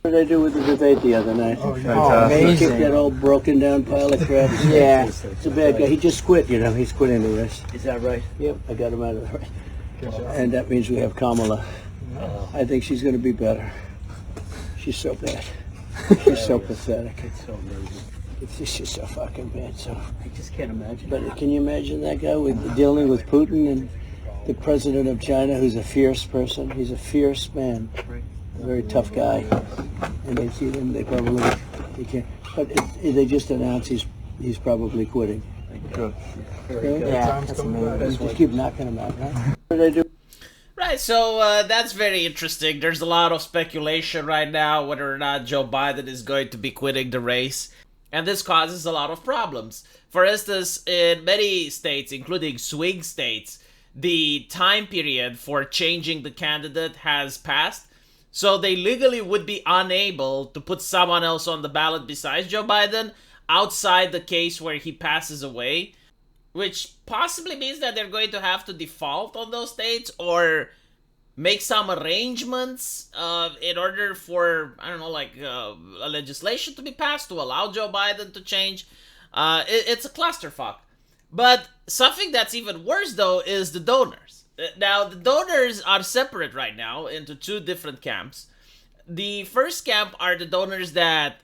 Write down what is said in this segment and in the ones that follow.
What did I do with the debate the other night? Oh, He kicked that old broken down pile of crap. Yeah. It's a bad guy. He just quit, He's quitting the race. Is that right? Yep, I got him out of the race. And that means we have Kamala. I think she's going to be better. She's so bad. She's so pathetic. It's so amazing. It's just so fucking bad. So, I just can't imagine. but can you imagine that guy dealing with Putin and the president of China, who's a fierce person? He's a fierce man, a very tough guy. And they see him, they probably he can't. But they just announced he's probably quitting. Good. Yeah, that's amazing. Just keep knocking him out, huh? What did I do? Right, so that's very interesting. There's a lot of speculation right now whether or not Joe Biden is going to be quitting the race. And this causes a lot of problems. For instance, in many states, including swing states, the time period for changing the candidate has passed. So they legally would be unable to put someone else on the ballot besides Joe Biden outside the case where he passes away, which possibly means that they're going to have to default on those states or make some arrangements in order for, I don't know, like a legislation to be passed to allow Joe Biden to change. It's a clusterfuck. But something that's even worse, though, is the donors. Now, the donors are separate right now into two different camps. The first camp are the donors that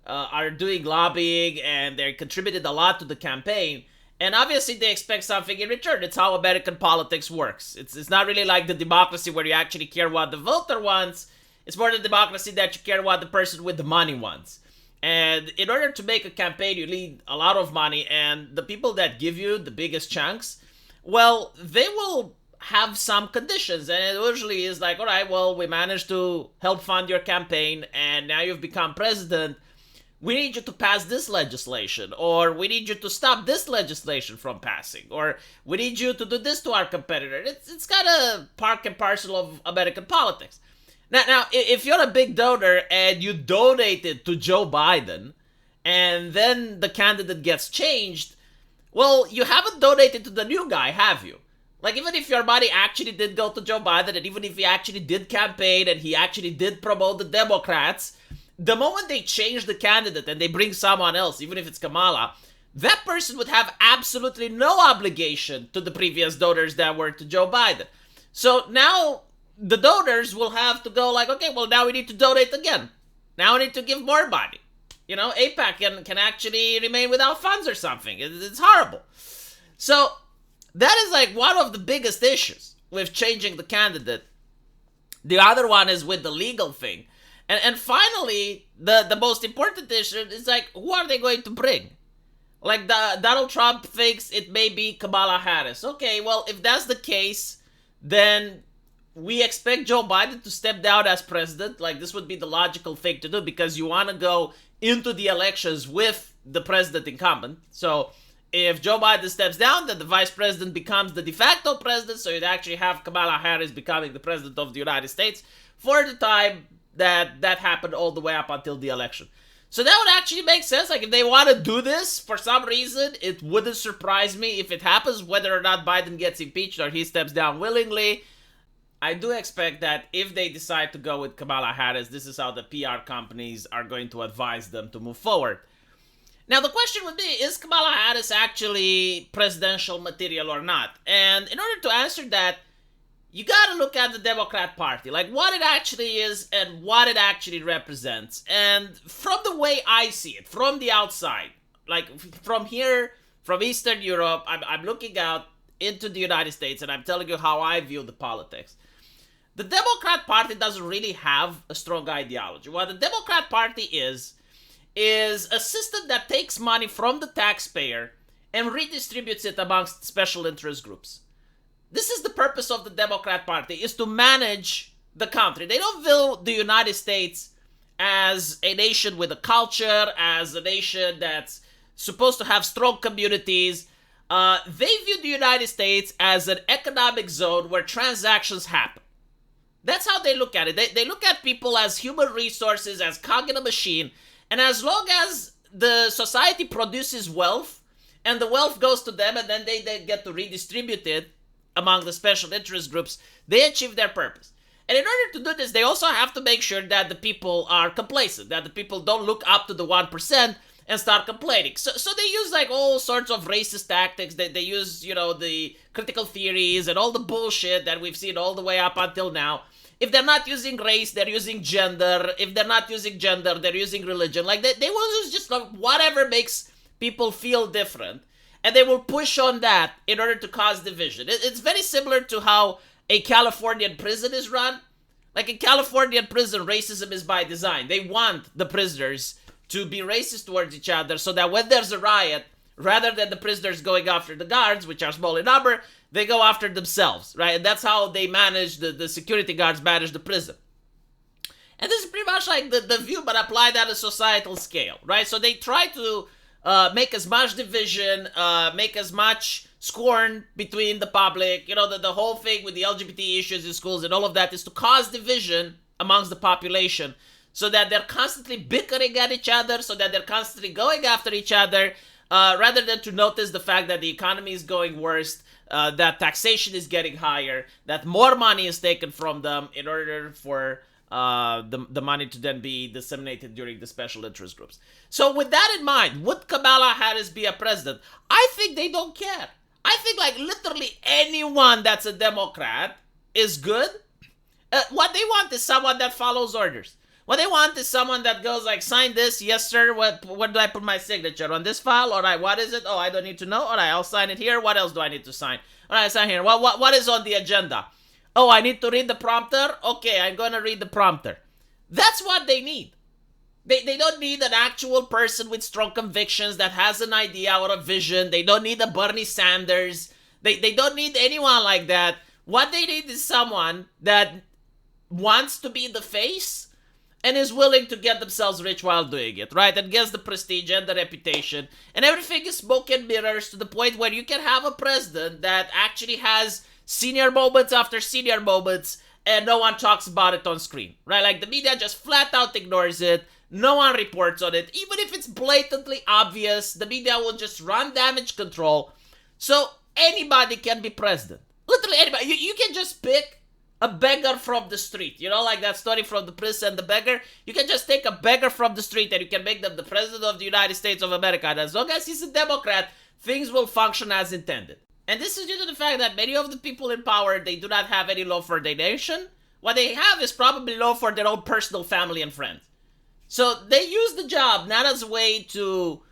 are doing lobbying and they're contributed a lot to the campaign. And obviously they expect something in return. It's how American politics works. It's not really like the democracy where you actually care what the voter wants. It's more the democracy that you care what the person with the money wants. And in order to make a campaign, you need a lot of money. And the people that give you the biggest chunks, well, they will have some conditions. And it usually is like, all right, well, we managed to help fund your campaign and now you've become president. We need you to pass this legislation, or we need you to stop this legislation from passing, or we need you to do this to our competitor. It's kind of part and parcel of American politics. Now, if you're a big donor and you donated to Joe Biden, and then the candidate gets changed, well, you haven't donated to the new guy, have you? Like, even if your money actually did go to Joe Biden, and even if he actually did campaign, and he actually did promote the Democrats, the moment they change the candidate and they bring someone else, even if it's Kamala, that person would have absolutely no obligation to the previous donors that were to Joe Biden. So now the donors will have to go like, okay, well, now we need to donate again. Now we need to give more money. AIPAC can actually remain without funds or something. It's horrible. So that is like one of the biggest issues with changing the candidate. The other one is with the legal thing. And finally, the most important issue is like, who are they going to bring? Like, Donald Trump thinks it may be Kamala Harris. Okay, well, if that's the case, then we expect Joe Biden to step down as president. Like, this would be the logical thing to do because you want to go into the elections with the president incumbent. So if Joe Biden steps down, then the vice president becomes the de facto president. So you'd actually have Kamala Harris becoming the president of the United States for the time that happened all the way up until the election. So that would actually make sense. Like, if they want to do this for some reason, it wouldn't surprise me if it happens, whether or not Biden gets impeached or he steps down willingly. I do expect that if they decide to go with Kamala Harris, this is how the PR companies are going to advise them to move forward. Now, the question would be, is Kamala Harris actually presidential material or not? And in order to answer that, you gotta look at the Democrat Party, like what it actually is and what it actually represents. And from the way I see it, from the outside, like from here, from Eastern Europe, I'm looking out into the United States and I'm telling you how I view the politics. The Democrat Party doesn't really have a strong ideology. What the Democrat Party is a system that takes money from the taxpayer and redistributes it amongst special interest groups. This is the purpose of the Democrat Party, is to manage the country. They don't view the United States as a nation with a culture, as a nation that's supposed to have strong communities. They view the United States as an economic zone where transactions happen. That's how they look at it. They look at people as human resources, as cog in a machine, and as long as the society produces wealth, and the wealth goes to them, and then they get to redistribute it among the special interest groups, they achieve their purpose. And in order to do this, they also have to make sure that the people are complacent, that the people don't look up to the 1% and start complaining. So they use like all sorts of racist tactics. They use, the critical theories and all the bullshit that we've seen all the way up until now. If they're not using race, they're using gender. If they're not using gender, they're using religion. Like they will use just like whatever makes people feel different. And they will push on that in order to cause division. It's very similar to how a Californian prison is run. Like in Californian prison, racism is by design. They want the prisoners to be racist towards each other so that when there's a riot, rather than the prisoners going after the guards, which are small in number, they go after themselves, right? And that's how they manage, the security guards manage the prison. And this is pretty much like the view, but applied at a societal scale, right? So they try to make as much division, make as much scorn between the public. The whole thing with the LGBT issues in schools and all of that is to cause division amongst the population so that they're constantly bickering at each other, so that they're constantly going after each other, rather than to notice the fact that the economy is going worse, that taxation is getting higher, that more money is taken from them in order for the money to then be disseminated during the special interest groups. So with that in mind, would Kamala Harris be a president? I think they don't care. I think like literally anyone that's a Democrat is good. What they want is someone that follows orders. What they want is someone that goes like, sign this, yes sir, what do I put my signature on this file? All right, what is it? Oh, I don't need to know. All right, I'll sign it here. What else do I need to sign? All right, sign here. What is on the agenda? Oh, I need to read the prompter? Okay, I'm going to read the prompter. That's what they need. They don't need an actual person with strong convictions that has an idea or a vision. They don't need a Bernie Sanders. They don't need anyone like that. What they need is someone that wants to be the face and is willing to get themselves rich while doing it, right? And gets the prestige and the reputation. And everything is smoke and mirrors to the point where you can have a president that actually has senior moments after senior moments and no one talks about it on screen, right? Like the media just flat out ignores it. No one reports on it. Even if it's blatantly obvious, the media will just run damage control. So anybody can be president. Literally anybody. You can just pick a beggar from the street. Like that story from the prince and the beggar. You can just take a beggar from the street and you can make them the president of the United States of America. And as long as he's a Democrat, things will function as intended. And this is due to the fact that many of the people in power, they do not have any love for their nation. What they have is probably love for their own personal family and friends. So they use the job not as a way to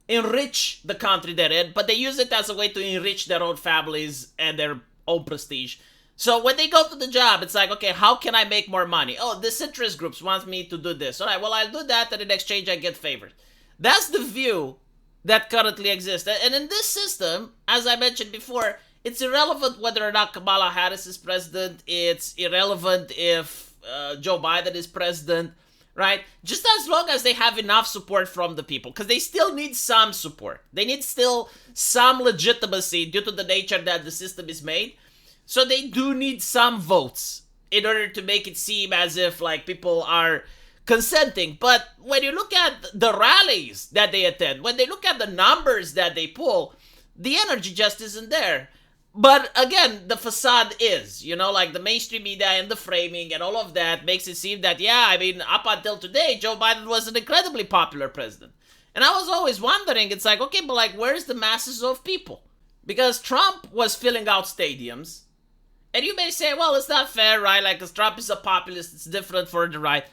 enrich the country they're in, but they use it as a way to enrich their own families and their own prestige. So when they go to the job, it's like, okay, how can I make more money? Oh, this interest groups wants me to do this. All right, well, I'll do that, and in exchange, I get favors. That's the view that currently exists. And in this system, as I mentioned before, it's irrelevant whether or not Kamala Harris is president. It's irrelevant if Joe Biden is president, right? Just as long as they have enough support from the people, because they still need some support. They need still some legitimacy due to the nature that the system is made. So they do need some votes in order to make it seem as if like people are consenting. But when you look at the rallies that they attend, when they look at the numbers that they pull, the energy just isn't there. But again, the facade is, like the mainstream media and the framing and all of that makes it seem that, up until today, Joe Biden was an incredibly popular president. And I was always wondering, it's like, okay, but like, where's the masses of people? Because Trump was filling out stadiums. And you may say, well, it's not fair, right? Like, because Trump is a populist, it's different for the right.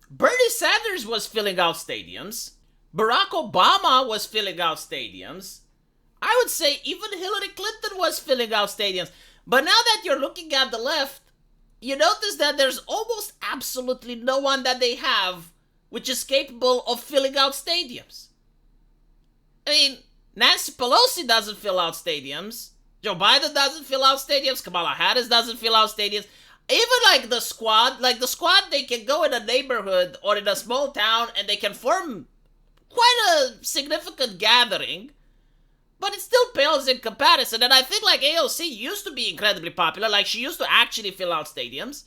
Bernie Sanders was filling out stadiums. Barack Obama was filling out stadiums. I would say even Hillary Clinton was filling out stadiums. But now that you're looking at the left, you notice that there's almost absolutely no one that they have which is capable of filling out stadiums. I mean, Nancy Pelosi doesn't fill out stadiums. Joe Biden doesn't fill out stadiums. Kamala Harris doesn't fill out stadiums. Even like the squad, they can go in a neighborhood or in a small town and they can form quite a significant gathering, but it still pales in comparison. And I think like AOC used to be incredibly popular. Like she used to actually fill out stadiums,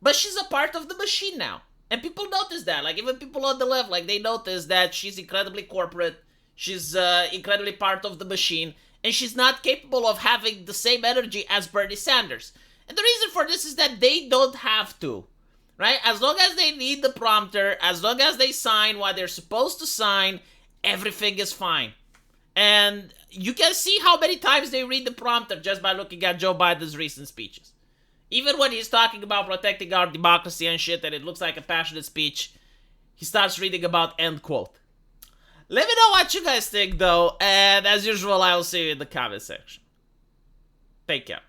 but she's a part of the machine now. And people notice that. Like even people on the left, like they notice that she's incredibly corporate. She's incredibly part of the machine. And she's not capable of having the same energy as Bernie Sanders. And the reason for this is that they don't have to, right? As long as they need the prompter, as long as they sign what they're supposed to sign, everything is fine. And you can see how many times they read the prompter just by looking at Joe Biden's recent speeches. Even when he's talking about protecting our democracy and shit, and it looks like a passionate speech, he starts reading about end quote. Let me know what you guys think, though, and as usual, I will see you in the comment section. Take care.